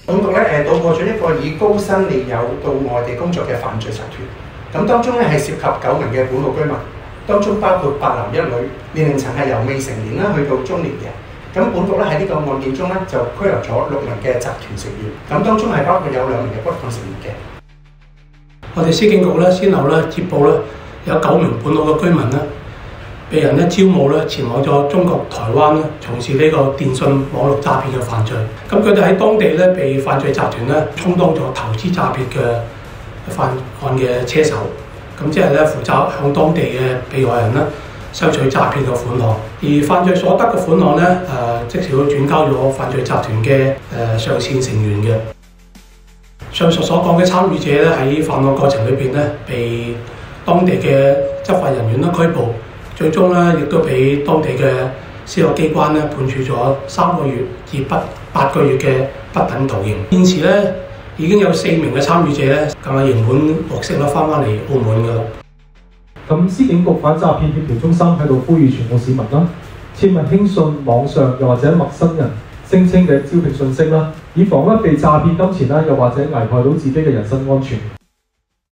本局咧搗破咗一個以高薪利誘到外地工作嘅犯罪集團。咁當中咧係涉及9名嘅本澳居民，當中包括8男1女，年齡層係由未成年啦去到中年嘅。咁本局咧喺呢個案件中咧就拘留咗6名嘅集團成員，咁當中係包括有2名嘅骨幹成員嘅。我哋司警局咧先後咧接報咧有9名本澳嘅居民咧，被人咧招募咧前往咗中國台灣咧從事呢個電信網絡詐騙嘅犯罪。咁佢哋喺當地咧被犯罪集團咧充當咗投資詐騙嘅犯案嘅車手，咁即係咧負責向當地嘅被害人咧收取詐騙嘅款項，而犯罪所得嘅款項咧即時會轉交咗犯罪集團嘅上線成員嘅。上述所講嘅參與者咧喺犯案過程裏邊咧被當地嘅執法人員咧拘捕，最終咧亦都俾當地嘅司法機關咧判處咗3個月至8個月嘅不等徒刑。現時咧已經有4名嘅參與者咧咁啊刑滿獲釋啦，翻嚟澳門㗎啦。咁司警局反詐騙協調中心喺度呼籲全澳市民啦，切勿輕信網上又或者陌生人聲稱嘅招聘信息啦，以防被詐騙金錢啦，又或者危害到自己嘅人身安全。